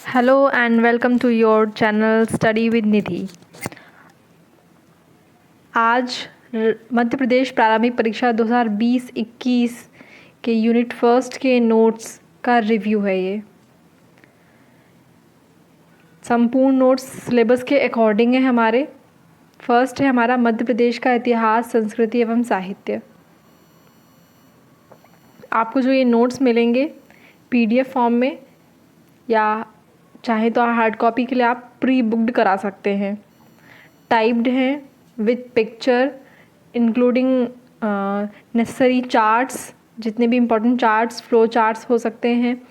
Hello and welcome to your channel Study with निधि। आज मध्य प्रदेश प्रारंभिक परीक्षा 2020-21 के यूनिट फर्स्ट के नोट्स का रिव्यू है। ये संपूर्ण नोट्स सिलेबस के अकॉर्डिंग है। हमारे फर्स्ट है हमारा मध्य प्रदेश का इतिहास, संस्कृति एवं साहित्य। आपको जो ये नोट्स मिलेंगे पीडीएफ फॉर्म में या चाहे तो हार्ड कॉपी के लिए आप प्री बुक्ड करा सकते हैं। टाइप्ड हैं with picture including necessary charts, जितने भी इम्पोर्टेंट चार्ट्स, फ्लो चार्ट्स हो सकते हैं,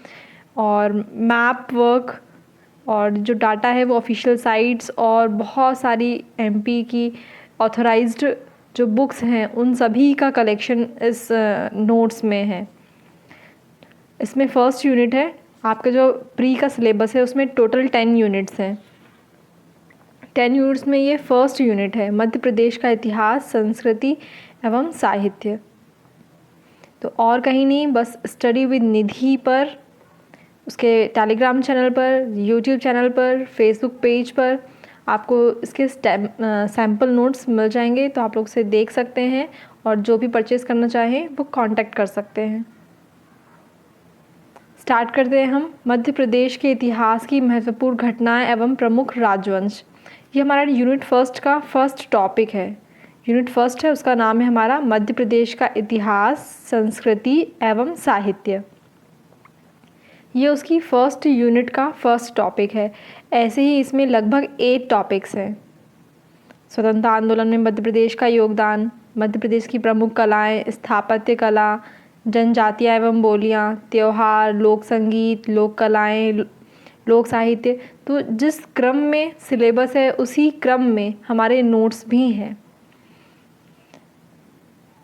और मैप वर्क, और जो डाटा है वो ऑफिशियल साइट्स और बहुत सारी एमपी की ऑथराइज्ड जो बुक्स हैं उन सभी का कलेक्शन इस नोट्स में है। इसमें फर्स्ट यूनिट है। आपका जो प्री का सिलेबस है उसमें टोटल 10 यूनिट्स हैं। 10 यूनिट्स में ये फर्स्ट यूनिट है, मध्य प्रदेश का इतिहास, संस्कृति एवं साहित्य। तो और कहीं नहीं, बस स्टडी विद निधि पर, उसके टेलीग्राम चैनल पर, यूट्यूब चैनल पर, फेसबुक पेज पर आपको इसके सैम्पल नोट्स मिल जाएंगे। तो आप लोग उसे देख सकते हैं और जो भी परचेज़ करना चाहें वो कांटेक्ट कर सकते हैं। स्टार्ट करते हैं हम। मध्य प्रदेश के इतिहास की महत्वपूर्ण घटनाएं एवं प्रमुख राजवंश। ये हमारा यूनिट फर्स्ट का फर्स्ट टॉपिक है। यूनिट फर्स्ट है, उसका नाम है हमारा मध्य प्रदेश का इतिहास, संस्कृति एवं साहित्य। ये उसकी फर्स्ट यूनिट का फर्स्ट टॉपिक है। ऐसे ही इसमें लगभग 8 टॉपिक्स हैं। स्वतंत्रता आंदोलन में मध्य प्रदेश का योगदान, मध्य प्रदेश की प्रमुख कलाएँ, स्थापत्य कला, जनजातियाँ एवं बोलियाँ, त्योहार, लोक संगीत, लोक कलाएँ, लोक साहित्य। तो जिस क्रम में सिलेबस है उसी क्रम में हमारे नोट्स भी हैं।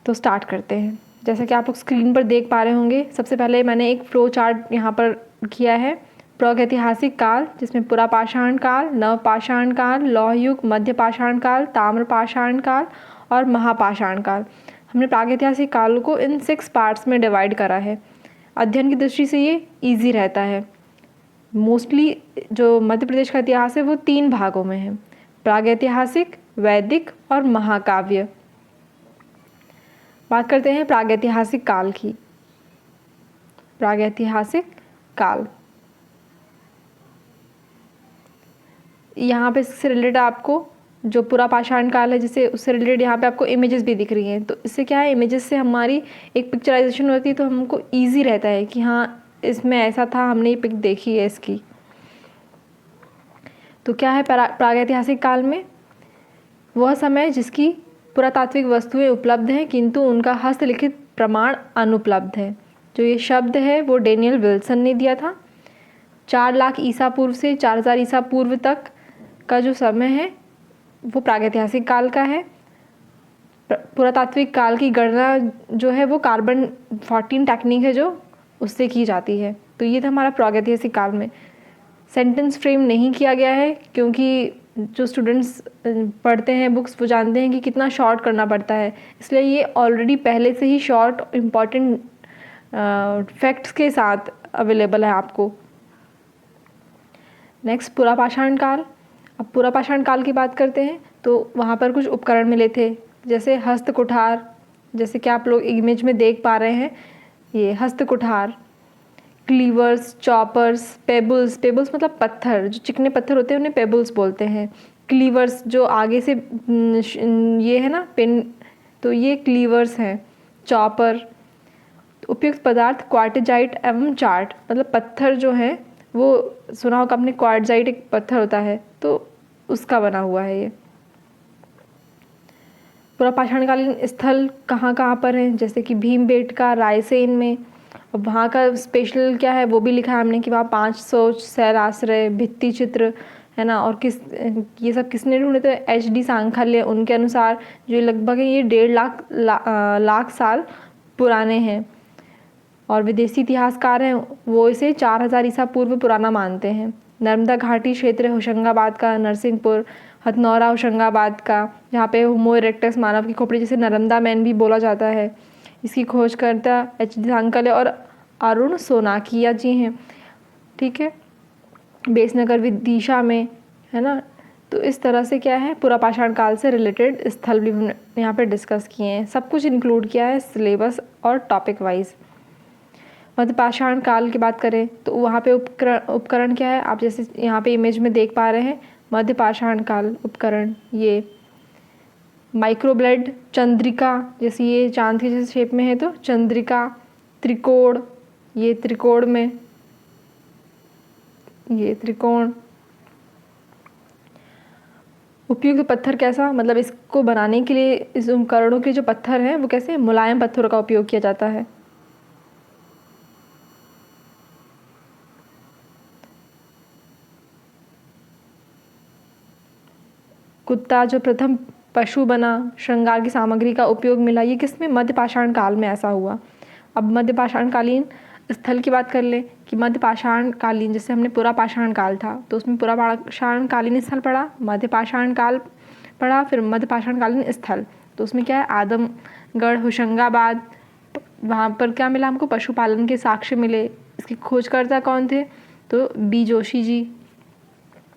तो स्टार्ट करते हैं। जैसा कि आप लोग स्क्रीन पर देख पा रहे होंगे, सबसे पहले मैंने एक फ्लो चार्ट यहाँ पर किया है। प्रागैतिहासिक काल, जिसमें पुरापाषाण काल, नवपाषाण काल, लौह युग, मध्य पाषाण काल, ताम्रपाषाण काल और महापाषाण काल। हमने प्रागैतिहासिक काल को इन 6 पार्ट्स में डिवाइड करा है। अध्ययन की दृष्टि से ये ईजी रहता है। मोस्टली जो मध्य प्रदेश का इतिहास है वो 3 भागों में है, प्रागैतिहासिक, वैदिक और महाकाव्य। बात करते हैं प्रागैतिहासिक काल की। प्रागैतिहासिक काल, यहाँ पे इससे रिलेटेड आपको जो पुरापाषाण काल है, जिससे उससे रिलेटेड यहाँ पे आपको इमेजेस भी दिख रही हैं। तो इससे क्या है, इमेजेस से हमारी एक पिक्चराइजेशन होती है, तो हमको ईजी रहता है कि हाँ इसमें ऐसा था, हमने ये पिक देखी है इसकी। तो क्या है प्रागैतिहासिक काल में, वह समय जिसकी पुरातात्विक वस्तुएं उपलब्ध हैं किंतु उनका हस्तलिखित प्रमाण अनुपलब्ध है। जो ये शब्द है वो डेनियल विल्सन ने दिया था। 4 लाख ईसा पूर्व से 4000 ईसा पूर्व तक का जो समय है वो प्रागैतिहासिक काल का है। पुरातात्विक काल की गणना जो है वो कार्बन 14 टेक्निक है जो उससे की जाती है। तो ये था हमारा प्रागैतिहासिक काल में। सेंटेंस फ्रेम नहीं किया गया है क्योंकि जो स्टूडेंट्स पढ़ते हैं बुक्स वो जानते हैं कि कितना शॉर्ट करना पड़ता है, इसलिए ये ऑलरेडी पहले से ही शॉर्ट इम्पॉर्टेंट फैक्ट्स के साथ अवेलेबल है आपको। नेक्स्ट पुरापाषाण काल। अब पुरापाषाण काल की बात करते हैं तो वहाँ पर कुछ उपकरण मिले थे, जैसे हस्त कुठार, जैसे कि आप लोग इमेज में देख पा रहे हैं, ये हस्त कुठार, क्लीवर्स, चॉपर्स, पेबल्स, पेबल्स मतलब पत्थर, जो चिकने पत्थर होते हैं उन्हें पेबल्स बोलते हैं। क्लीवर्स जो आगे से ये है ना पेन, तो ये क्लीवर्स हैं। चॉपर, उपयुक्त पदार्थ क्वार्टजाइट एवं चार्ट, मतलब पत्थर जो है वो सुना होगा आपने, क्वार्टजाइट एक पत्थर होता है तो उसका बना हुआ है ये। पुरापाषाणकालीन स्थल कहाँ कहाँ पर हैं, जैसे कि भीमबेटका, रायसेन में। और वहाँ का स्पेशल क्या है वो भी लिखा है हमने कि वहाँ 500 शैल आश्रय, भित्ति चित्र है ना। और ये सब किसने ढूंढे थे, HD सांखाल्य, उनके अनुसार जो लगभग ये 1.5 लाख साल पुराने हैं। और विदेशी इतिहासकार हैं वो इसे 4000 ईसा पूर्व पुराना मानते हैं। नर्मदा घाटी क्षेत्र होशंगाबाद का, नरसिंहपुर, हथनौरा होशंगाबाद का, जहाँ पे होमो इरेक्टस मानव की खोपड़ी जिसे नर्मदा मैन भी बोला जाता है, इसकी खोजकर्ता HD सांखाल्य और अरुण सोनाकिया जी हैं। ठीक है। बेसनगर विदिशा में, है ना। तो इस तरह से क्या है, पुरापाषाण काल से रिलेटेड स्थल भी हमने यहाँ पे डिस्कस किए हैं। सब कुछ इंक्लूड किया है सिलेबस और टॉपिक वाइज। मध्यपाषाण काल की बात करें तो वहाँ पे उपकरण क्या है, आप जैसे यहाँ पे इमेज में देख पा रहे हैं, मध्यपाषाण काल उपकरण ये माइक्रोब्लेड, चंद्रिका, जैसे ये चांद की जैसे शेप में है तो चंद्रिका, त्रिकोण, ये त्रिकोण में, ये त्रिकोण। उपयुक्त पत्थर कैसा, मतलब इसको बनाने के लिए इस उपकरणों के जो पत्थर हैं वो कैसे, मुलायम पत्थरों का उपयोग किया जाता है। कुत्ता जो प्रथम पशु बना, श्रृंगार की सामग्री का उपयोग मिला, ये किसमें, मध्यपाषाण काल में ऐसा हुआ। अब मध्यपाषाण कालीन स्थल की बात कर ले कि मध्यपाषाण कालीन, जैसे हमने पुरापाषाण काल था तो उसमें पुरापाषाण कालीन स्थल पड़ा, मध्यपाषाण काल पड़ा, फिर मध्यपाषाण कालीन स्थल। तो उसमें क्या है, आदमगढ़, होशंगाबाद, वहाँ पर क्या मिला हमको, पशुपालन के साक्ष्य मिले। इसके खोजकर्ता कौन थे, तो बी जोशी जी।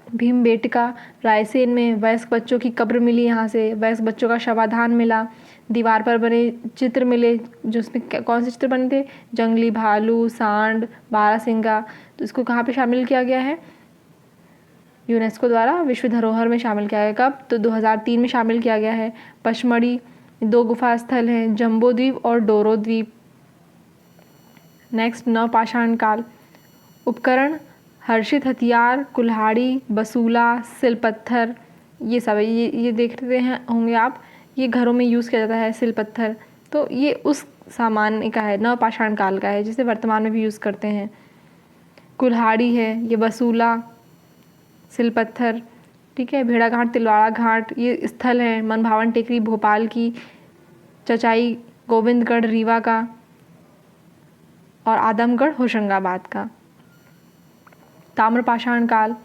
भीमबेटका, रायसेन में वयस्क बच्चों की कब्र मिली, यहाँ से वयस्क बच्चों का शवाधान मिला। दीवार पर बने चित्र मिले, जो उसमें कौन से चित्र बने थे, जंगली भालू, सांड, बारहसिंगा। तो इसको कहाँ पे शामिल किया गया है, यूनेस्को द्वारा विश्व धरोहर में शामिल किया गया। कब, तो 2003 में शामिल किया गया है। पचमढ़ी 2 गुफा स्थल हैं, जम्बो द्वीप और डोरो द्वीप। नेक्स्ट, नवपाषाण काल उपकरण, हर्षित हथियार, कुल्हाड़ी, बसूला, सिलपत्थर, ये सब ये देख रहे हैं होंगे आप, ये घरों में यूज़ किया जाता है सिलपत्थर। तो ये उस सामान्य का है, नवपाषाण काल का है, जिसे वर्तमान में भी यूज़ करते हैं। कुल्हाड़ी है, ये बसूला, सिलपत्थर, ठीक है। भेड़ाघाट, तिलवाड़ा घाट, ये स्थल है। मनभावन टेकरी भोपाल की, चचाई गोविंदगढ़ रीवा का, और आदमगढ़ होशंगाबाद का। ताम्रपाषाण काल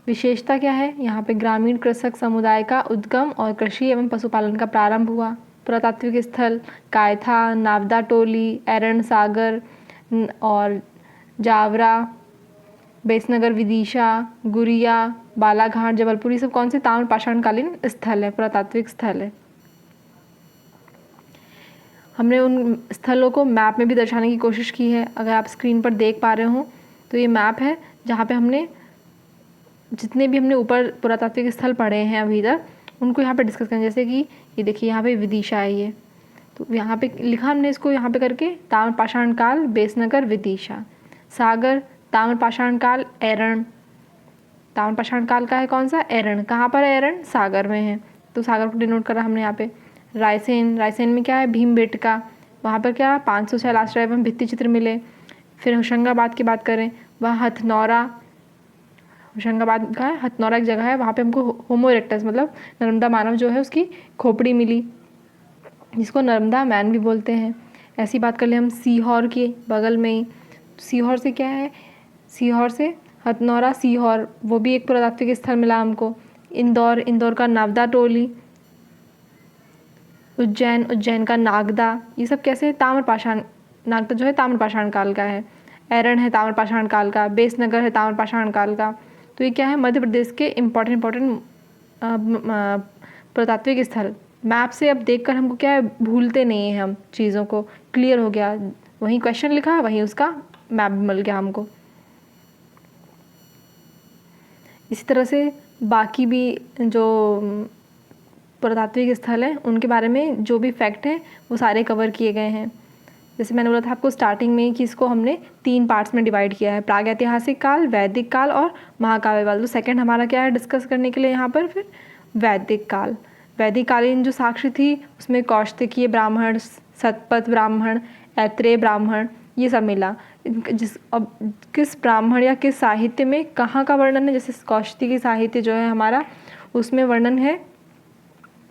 विशेषता क्या है, यहाँ पे ग्रामीण कृषक समुदाय का उद्गम और कृषि एवं पशुपालन का प्रारंभ हुआ। पुरातात्विक स्थल कायथा, नावदा टोली, एरन सागर और जावरा, बेसनगर विदिशा, गुरिया, बालाघाट, जबलपुर, ये सब कौन से ताम्रपाषाण कालीन स्थल है, पुरातात्विक स्थल है। हमने उन स्थलों को मैप में भी दर्शाने की कोशिश की है। अगर आप स्क्रीन पर देख पा रहे हो तो ये मैप है जहाँ पे हमने जितने भी हमने ऊपर पुरातात्विक स्थल पढ़े हैं अभी तक, उनको यहाँ पे डिस्कस करें। जैसे कि ये देखिए, यहाँ पे विदिशा है, ये तो यहाँ पे लिखा हमने इसको यहाँ पे करके, ताम्रपाषाण काल बेसनगर विदिशा। सागर, ताम्रपाषाण काल एरण, ताम्रपाषाण काल का है कौन सा, एरण। कहाँ पर है एरण, सागर में है, तो सागर को डिनोट करा हमने यहाँ पे। रायसेन, रायसेन में क्या है, भीमबेटका, वहाँ पर क्या 506 लास्ट्रा एवं भित्ति चित्र मिले। फिर होशंगाबाद की बात करें, वह हथनौरा, होशंगाबाद का है, हथनौरा एक जगह है, वहाँ पे हमको होमो इरेक्टस मतलब नर्मदा मानव जो है उसकी खोपड़ी मिली, जिसको नर्मदा मैन भी बोलते हैं। ऐसी बात कर ले हम सीहोर के बगल में ही, सीहोर से क्या है, सीहोर से हथनौरा सीहोर, वो भी एक पुरातात्विक स्थल मिला हमको। इंदौर, इंदौर का नावदा टोली, उज्जैन, उज्जैन का नागदा, ये सब कैसे, ताम्रपाषाण, नागदा जो है ताम्रपाषाण काल का है। एरण है ताम्रपाषाण काल का, बेसनगर है ताम्रपाषाण काल का। तो ये क्या है, मध्य प्रदेश के इम्पोर्टेंट पुरातात्विक स्थल। मैप से अब देखकर हमको क्या है, भूलते नहीं हैं हम चीज़ों को, क्लियर हो गया, वहीं क्वेश्चन लिखा वहीं उसका मैप भी मिल गया हमको। इसी तरह से बाकी भी जो पुरातात्विक स्थल हैं उनके बारे में जो भी फैक्ट हैं वो सारे कवर किए गए हैं। जैसे मैंने बोला था आपको स्टार्टिंग में कि इसको हमने 3 पार्ट्स में डिवाइड किया है, प्रागैतिहासिक काल, वैदिक काल और महाकाव्य काल। तो सेकंड हमारा क्या है डिस्कस करने के लिए यहाँ पर, फिर वैदिक काल। वैदिक कालीन जो साक्ष्य थी उसमें कौशिकीय ब्राह्मण, शतपथ ब्राह्मण, ऐत्रेय ब्राह्मण, ये सब मिला। अब किस ब्राह्मण या किस साहित्य में कहाँ का वर्णन है, जैसे कौशिकी साहित्य जो है हमारा, उसमें वर्णन है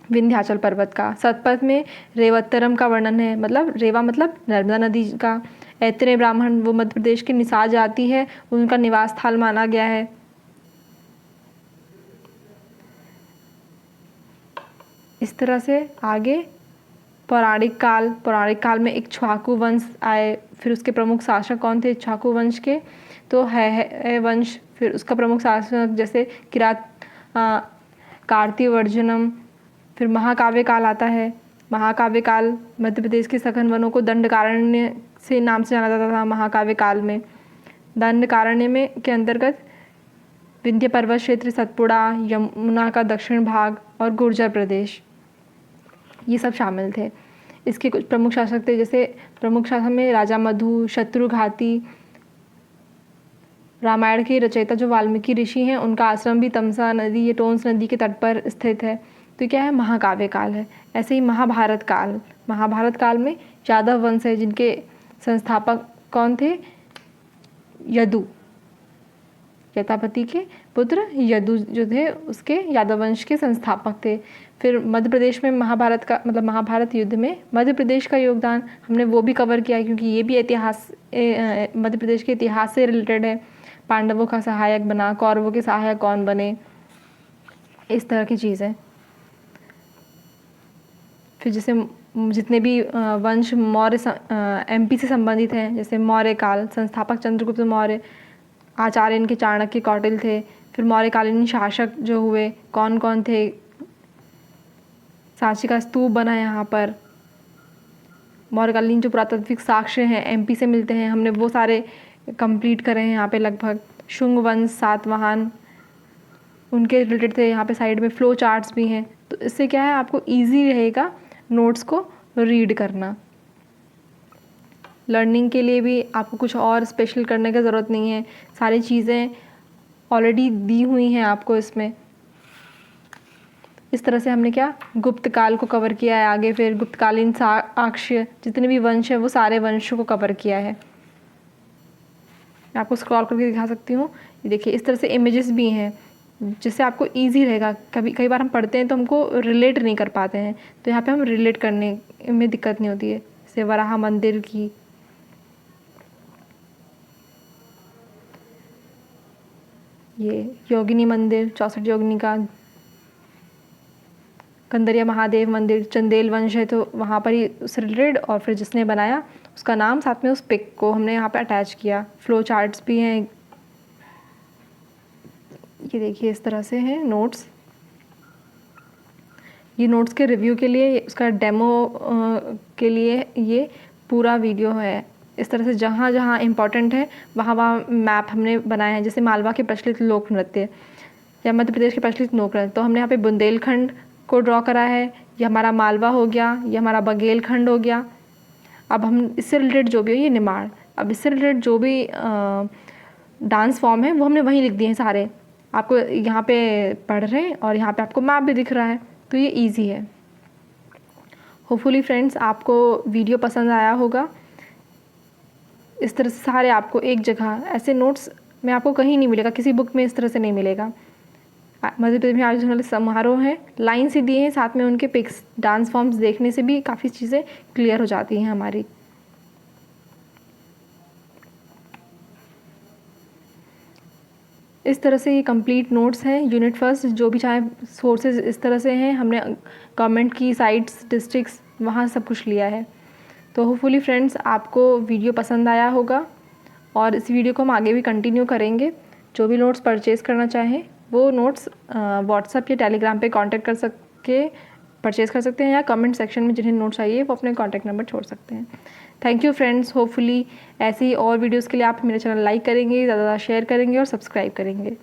विंध्याचल पर्वत का। शतपथ में रेवत्तरम का वर्णन है, मतलब रेवा मतलब नर्मदा नदी का। ऐत्रेय ब्राह्मण वो मध्य प्रदेश की निषाद जाति है, उनका निवास स्थल माना गया है। इस तरह से आगे पौराणिक काल में इक्ष्वाकु वंश आए। फिर उसके प्रमुख शासक कौन थे इक्ष्वाकु वंश के? तो है वंश। फिर उसका प्रमुख शासक जैसे कार्तिवर्जनम। फिर महाकाव्य काल आता है। महाकाव्य काल मध्य प्रदेश के सघन वनों को दंडकारण्य से नाम से जाना जाता था। महाकाव्य काल में दंडकारण्य में के अंतर्गत विंध्य पर्वत क्षेत्र, सतपुड़ा, यमुना का दक्षिण भाग और गुर्जर प्रदेश, ये सब शामिल थे। इसके कुछ प्रमुख शासक थे, जैसे प्रमुख शासक में राजा मधु, शत्रुघाती। रामायण के रचयिता जो वाल्मीकि ऋषि हैं, उनका आश्रम भी तमसा नदी या टोंस नदी के तट पर स्थित है। तो क्या है? महाकाव्य काल है। ऐसे ही महाभारत काल में यादव वंश है, जिनके संस्थापक कौन थे? यदु, यथापति के पुत्र यदु जो थे उसके यादव वंश के संस्थापक थे। फिर मध्य प्रदेश में महाभारत युद्ध में मध्य प्रदेश का योगदान हमने वो भी कवर किया है, क्योंकि ये भी मध्य प्रदेश के इतिहास से रिलेटेड है। पांडवों का सहायक बना, कौरवों के सहायक कौन बने, इस तरह की चीज़ें। फिर जैसे जितने भी वंश मौर्य एमपी से संबंधित हैं, जैसे मौर्य काल, संस्थापक चंद्रगुप्त मौर्य, आचार्य इनके चाणक्य, कौटिल्य थे। फिर मौर्यकालीन शासक जो हुए कौन कौन थे? सांची का स्तूप बना है यहाँ पर। मौर्यकालीन जो पुरातात्विक साक्ष्य हैं एमपी से मिलते हैं, हमने वो सारे कंप्लीट करे हैं यहाँ पे लगभग। शुंग वंश, सातवाहन, उनके रिलेटेड थे। यहाँ पे साइड में फ्लो चार्ट्स भी हैं। तो इससे क्या है, आपको ईजी रहेगा नोट्स को रीड करना। लर्निंग के लिए भी आपको कुछ और स्पेशल करने की ज़रूरत नहीं है, सारी चीज़ें ऑलरेडी दी हुई हैं आपको इसमें। इस तरह से हमने क्या गुप्त काल को कवर किया है। आगे फिर गुप्तकालीन साक्ष्य, जितने भी वंश है वो सारे वंशों को कवर किया है। मैं आपको स्क्रॉल करके दिखा सकती हूँ। ये देखिए, इस तरह से इमेजेस भी हैं, जिससे आपको इजी रहेगा। कई बार हम पढ़ते हैं तो हमको रिलेट नहीं कर पाते हैं, तो यहाँ पे हम रिलेट करने में दिक्कत नहीं होती है। जैसे वराह मंदिर की, ये योगिनी मंदिर, 64 योगिनी का, कंदरिया महादेव मंदिर, चंदेल वंश है तो वहाँ पर ही उससे रिलेटेड। और फिर जिसने बनाया उसका नाम, साथ में उस पिक को हमने यहाँ पे अटैच किया। फ्लो चार्ट्स भी हैं, ये देखिए इस तरह से हैं नोट्स। ये नोट्स के रिव्यू के लिए, उसका डेमो के लिए ये पूरा वीडियो है। इस तरह से जहाँ जहाँ इम्पॉर्टेंट है वहाँ वहाँ मैप हमने बनाए हैं। जैसे मालवा के प्रचलित लोक नृत्य या मध्य प्रदेश के प्रचलित लोक नृत्य, तो हमने यहाँ पे बुंदेलखंड को ड्रॉ करा है। ये हमारा मालवा हो गया, ये हमारा बघेलखंड हो गया। अब हम इससे रिलेटेड जो भी हो, ये निमाड़, अब इससे रिलेटेड जो भी डांस फॉर्म है वो हमने वहीं लिख दिए हैं सारे। आपको यहाँ पे पढ़ रहे हैं और यहाँ पे आपको मैप भी दिख रहा है, तो ये इजी है। होपफुली फ्रेंड्स आपको वीडियो पसंद आया होगा। इस तरह से सारे आपको एक जगह ऐसे नोट्स में आपको कहीं नहीं मिलेगा, किसी बुक में इस तरह से नहीं मिलेगा। मध्य प्रदेश में आयोजित होने वाले समारोह हैं, लाइन से दिए हैं, साथ में उनके पिक्स, डांस फॉर्म्स देखने से भी काफ़ी चीज़ें क्लियर हो जाती हैं हमारी। इस तरह से ये कंप्लीट नोट्स हैं यूनिट फर्स्ट। जो भी चाहे सोर्सेज इस तरह से हैं, हमने गवर्नमेंट की साइट्स, डिस्ट्रिक्ट्स, वहाँ सब कुछ लिया है। तो होपफुली फ्रेंड्स आपको वीडियो पसंद आया होगा और इस वीडियो को हम आगे भी कंटिन्यू करेंगे। जो भी नोट्स परचेज़ करना चाहें वो नोट्स व्हाट्सएप या टेलीग्राम पे कांटेक्ट कर के परचेज़ कर सकते हैं, या कमेंट सेक्शन में जिन्हें नोट्स चाहिए वो अपने कॉन्टैक्ट नंबर छोड़ सकते हैं। Thank you friends. होपफुली ऐसी ही और वीडियोज़ के लिए आप मेरे चैनल लाइक करेंगे, ज़्यादा शेयर करेंगे और सब्सक्राइब करेंगे।